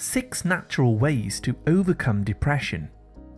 6 natural ways to overcome depression.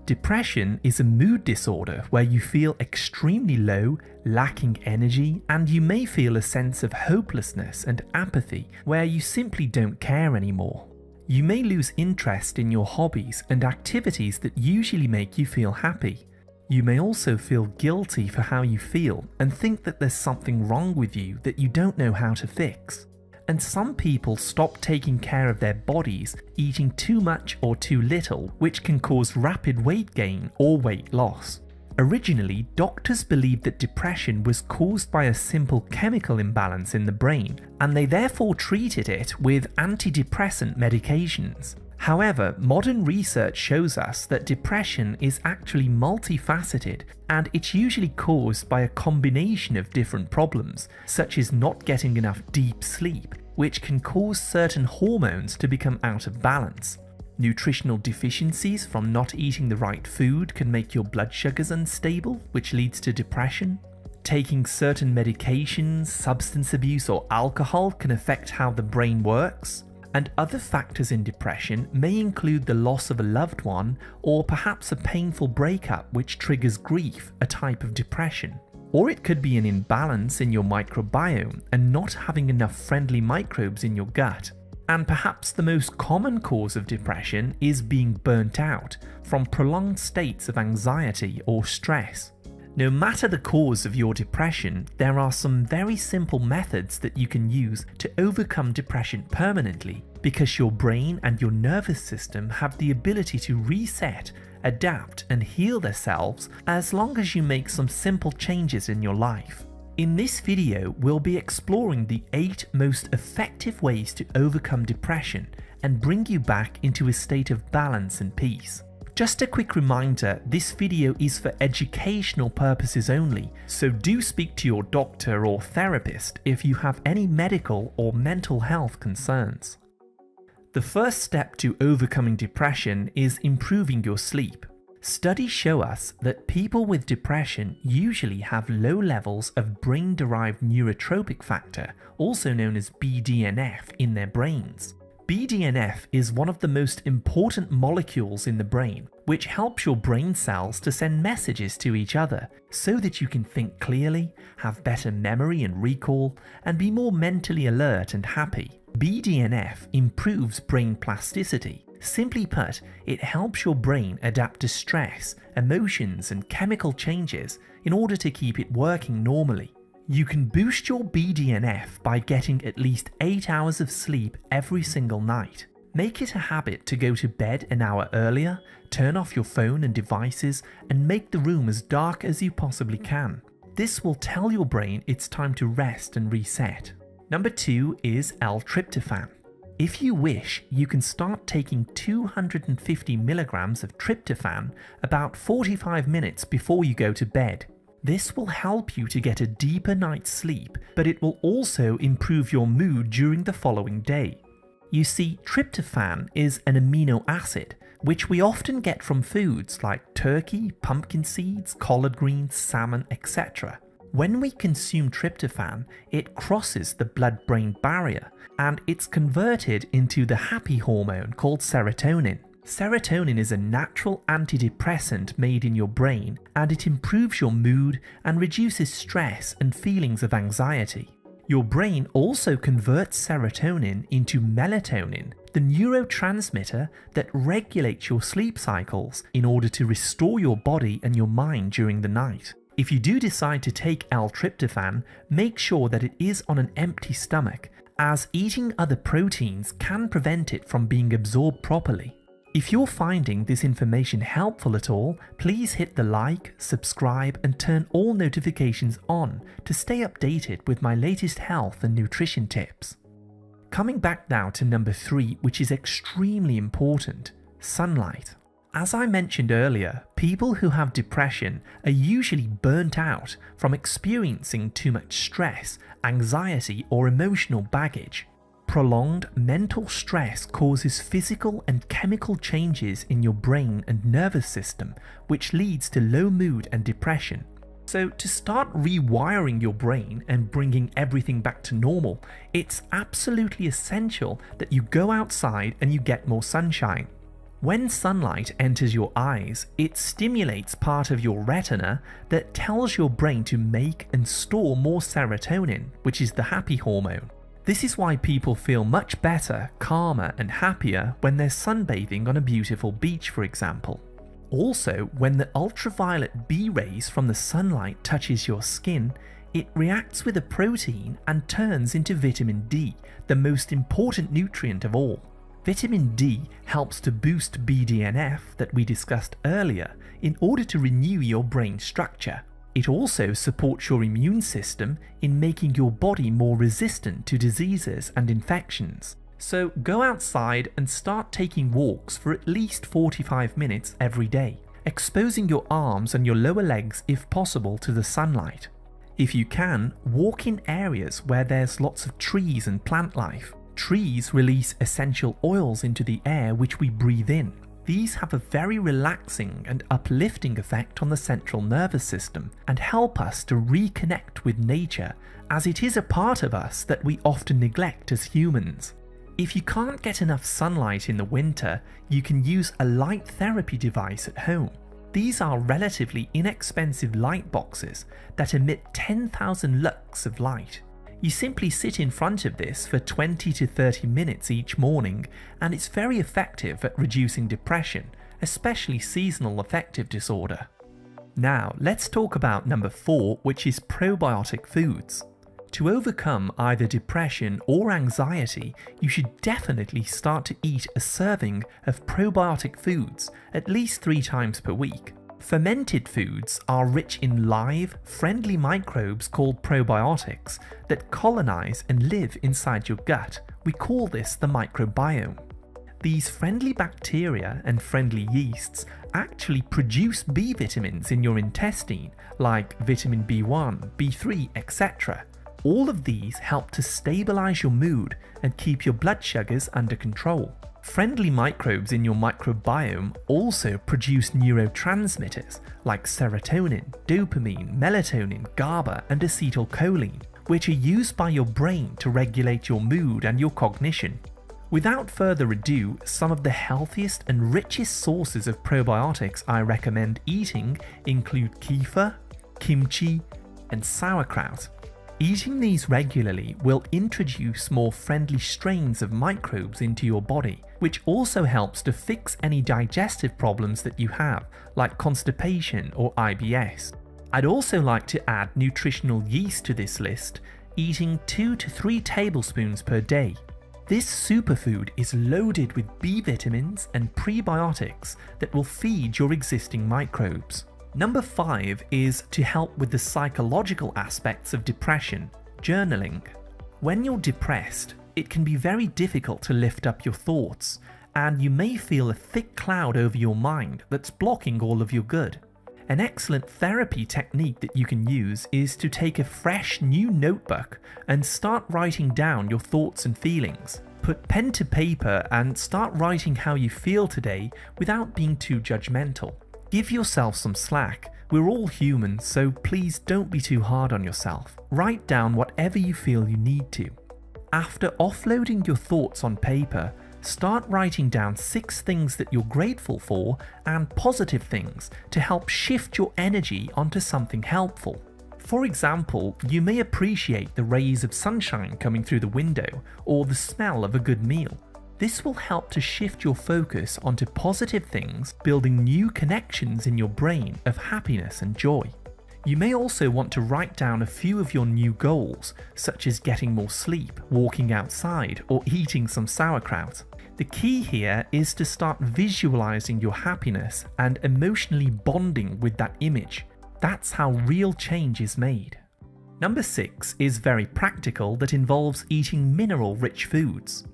Depression is a mood disorder where you feel extremely low, lacking energy, and you may feel a sense of hopelessness and apathy where you simply don't care anymore. You may lose interest in your hobbies and activities that usually make you feel happy. You may also feel guilty for how you feel and think that there's something wrong with you that you don't know how to fix. And some people stop taking care of their bodies, eating too much or too little, which can cause rapid weight gain or weight loss. Originally, doctors believed that depression was caused by a simple chemical imbalance in the brain, and they therefore treated it with antidepressant medications. However, modern research shows us that depression is actually multifaceted, and it's usually caused by a combination of different problems, such as not getting enough deep sleep, which can cause certain hormones to become out of balance. Nutritional deficiencies from not eating the right food can make your blood sugars unstable, which leads to depression. Taking certain medications, substance abuse, or alcohol can affect how the brain works. And other factors in depression may include the loss of a loved one or perhaps a painful breakup which triggers grief, a type of depression. Or it could be an imbalance in your microbiome and not having enough friendly microbes in your gut. And perhaps the most common cause of depression is being burnt out from prolonged states of anxiety or stress. No matter the cause of your depression, there are some very simple methods that you can use to overcome depression permanently, because your brain and your nervous system have the ability to reset, adapt, and heal themselves as long as you make some simple changes in your life. In this video, we'll be exploring the 8 most effective ways to overcome depression and bring you back into a state of balance and peace. Just a quick reminder, this video is for educational purposes only, so do speak to your doctor or therapist if you have any medical or mental health concerns. The first step to overcoming depression is improving your sleep. Studies show us that people with depression usually have low levels of brain-derived neurotrophic factor, also known as BDNF, in their brains. BDNF is one of the most important molecules in the brain, which helps your brain cells to send messages to each other so that you can think clearly, have better memory and recall, and be more mentally alert and happy. BDNF improves brain plasticity. Simply put, it helps your brain adapt to stress, emotions, and chemical changes in order to keep it working normally. You can boost your BDNF by getting at least 8 hours of sleep every single night. Make it a habit to go to bed an hour earlier, turn off your phone and devices, and make the room as dark as you possibly can. This will tell your brain it's time to rest and reset. Number 2 is L-Tryptophan. If you wish, you can start taking 250 milligrams of tryptophan about 45 minutes before you go to bed. This will help you to get a deeper night's sleep, but it will also improve your mood during the following day. You see, tryptophan is an amino acid, which we often get from foods like turkey, pumpkin seeds, collard greens, salmon, etc. When we consume tryptophan, it crosses the blood-brain barrier, and it's converted into the happy hormone called serotonin. Serotonin is a natural antidepressant made in your brain, and it improves your mood and reduces stress and feelings of anxiety. Your brain also converts serotonin into melatonin, the neurotransmitter that regulates your sleep cycles in order to restore your body and your mind during the night. If you do decide to take L-Tryptophan, make sure that it is on an empty stomach, as eating other proteins can prevent it from being absorbed properly. If you're finding this information helpful at all, please hit the like, subscribe, and turn all notifications on to stay updated with my latest health and nutrition tips. Coming back now to number 3, which is extremely important: sunlight. As I mentioned earlier, people who have depression are usually burnt out from experiencing too much stress, anxiety, or emotional baggage. Prolonged mental stress causes physical and chemical changes in your brain and nervous system, which leads to low mood and depression. So to start rewiring your brain and bringing everything back to normal, it's absolutely essential that you go outside and you get more sunshine. When sunlight enters your eyes, it stimulates part of your retina that tells your brain to make and store more serotonin, which is the happy hormone. This is why people feel much better, calmer and happier when they're sunbathing on a beautiful beach, for example. Also, when the ultraviolet B rays from the sunlight touches your skin, it reacts with a protein and turns into vitamin D, the most important nutrient of all. Vitamin D helps to boost BDNF that we discussed earlier in order to renew your brain structure. It also supports your immune system in making your body more resistant to diseases and infections. So go outside and start taking walks for at least 45 minutes every day, exposing your arms and your lower legs if possible to the sunlight. If you can, walk in areas where there's lots of trees and plant life. Trees release essential oils into the air which we breathe in. These have a very relaxing and uplifting effect on the central nervous system and help us to reconnect with nature, as it is a part of us that we often neglect as humans. If you can't get enough sunlight in the winter, you can use a light therapy device at home. These are relatively inexpensive light boxes that emit 10,000 lux of light. You simply sit in front of this for 20 to 30 minutes each morning, and it's very effective at reducing depression, especially seasonal affective disorder. Now, let's talk about number 4, which is probiotic foods. To overcome either depression or anxiety, you should definitely start to eat a serving of probiotic foods at least 3 times per week. Fermented foods are rich in live, friendly microbes called probiotics that colonize and live inside your gut. We call this the microbiome. These friendly bacteria and friendly yeasts actually produce B vitamins in your intestine, like vitamin B1, B3, etc. All of these help to stabilize your mood and keep your blood sugars under control. Friendly microbes in your microbiome also produce neurotransmitters like serotonin, dopamine, melatonin, GABA, and acetylcholine, which are used by your brain to regulate your mood and your cognition. Without further ado, some of the healthiest and richest sources of probiotics I recommend eating include kefir, kimchi, and sauerkraut. Eating these regularly will introduce more friendly strains of microbes into your body, which also helps to fix any digestive problems that you have, like constipation or IBS. I'd also like to add nutritional yeast to this list, eating 2 to 3 tablespoons per day. This superfood is loaded with B vitamins and prebiotics that will feed your existing microbes. Number 5 is to help with the psychological aspects of depression, journaling. When you're depressed, it can be very difficult to lift up your thoughts, and you may feel a thick cloud over your mind that's blocking all of your good. An excellent therapy technique that you can use is to take a fresh new notebook and start writing down your thoughts and feelings. Put pen to paper and start writing how you feel today without being too judgmental. Give yourself some slack. We're all human, so please don't be too hard on yourself. Write down whatever you feel you need to. After offloading your thoughts on paper, start writing down 6 things that you're grateful for and positive things to help shift your energy onto something helpful. For example, you may appreciate the rays of sunshine coming through the window or the smell of a good meal. This will help to shift your focus onto positive things, building new connections in your brain of happiness and joy. You may also want to write down a few of your new goals, such as getting more sleep, walking outside, or eating some sauerkraut. The key here is to start visualizing your happiness and emotionally bonding with that image. That's how real change is made. Number 6 is very practical, that involves eating mineral-rich foods.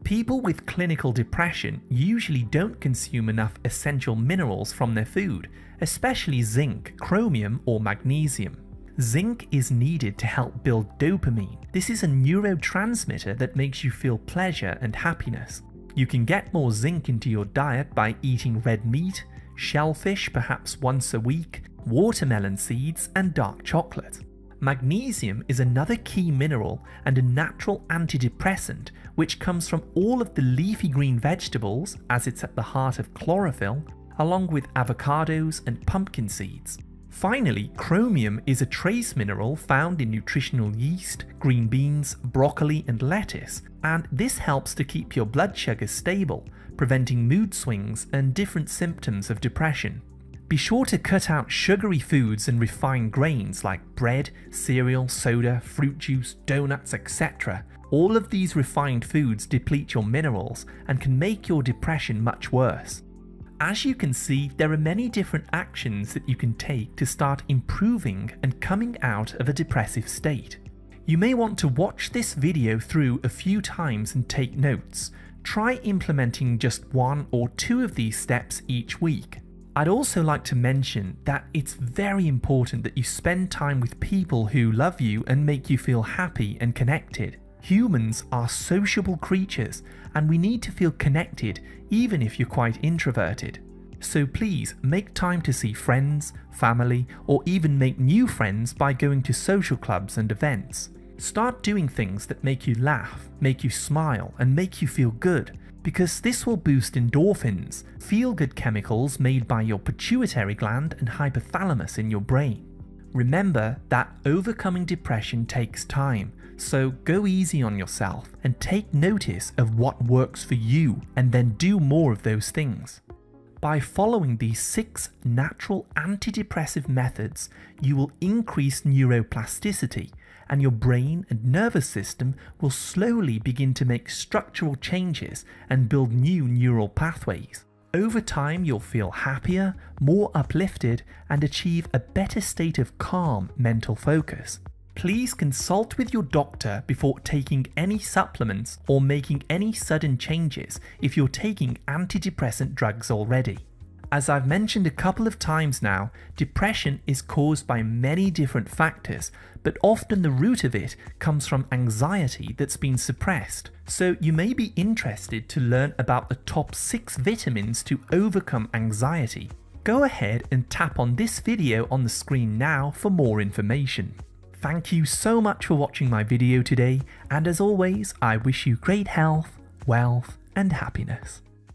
People with clinical depression usually don't consume enough essential minerals from their food, especially zinc, chromium, or magnesium. Zinc is needed to help build dopamine. This is a neurotransmitter that makes you feel pleasure and happiness. You can get more zinc into your diet by eating red meat, shellfish perhaps once a week, watermelon seeds, and dark chocolate. Magnesium is another key mineral and a natural antidepressant which comes from all of the leafy green vegetables, as it's at the heart of chlorophyll, along with avocados and pumpkin seeds. Finally, chromium is a trace mineral found in nutritional yeast, green beans, broccoli and lettuce, and this helps to keep your blood sugar stable, preventing mood swings and different symptoms of depression. Be sure to cut out sugary foods and refined grains like bread, cereal, soda, fruit juice, donuts, etc. All of these refined foods deplete your minerals and can make your depression much worse. As you can see, there are many different actions that you can take to start improving and coming out of a depressive state. You may want to watch this video through a few times and take notes. Try implementing just 1 or 2 of these steps each week. I'd also like to mention that it's very important that you spend time with people who love you and make you feel happy and connected. Humans are sociable creatures and we need to feel connected even if you're quite introverted. So please make time to see friends, family, or even make new friends by going to social clubs and events. Start doing things that make you laugh, make you smile, and make you feel good, because this will boost endorphins, feel-good chemicals made by your pituitary gland and hypothalamus in your brain. Remember that overcoming depression takes time, so go easy on yourself and take notice of what works for you and then do more of those things. By following these 6 natural antidepressive methods, you will increase neuroplasticity, and your brain and nervous system will slowly begin to make structural changes and build new neural pathways. Over time, you'll feel happier, more uplifted, and achieve a better state of calm mental focus. Please consult with your doctor before taking any supplements or making any sudden changes if you're taking antidepressant drugs already. As I've mentioned a couple of times now, depression is caused by many different factors, but often the root of it comes from anxiety that's been suppressed. So you may be interested to learn about the top 6 vitamins to overcome anxiety. Go ahead and tap on this video on the screen now for more information. Thank you so much for watching my video today, and as always, I wish you great health, wealth, and happiness.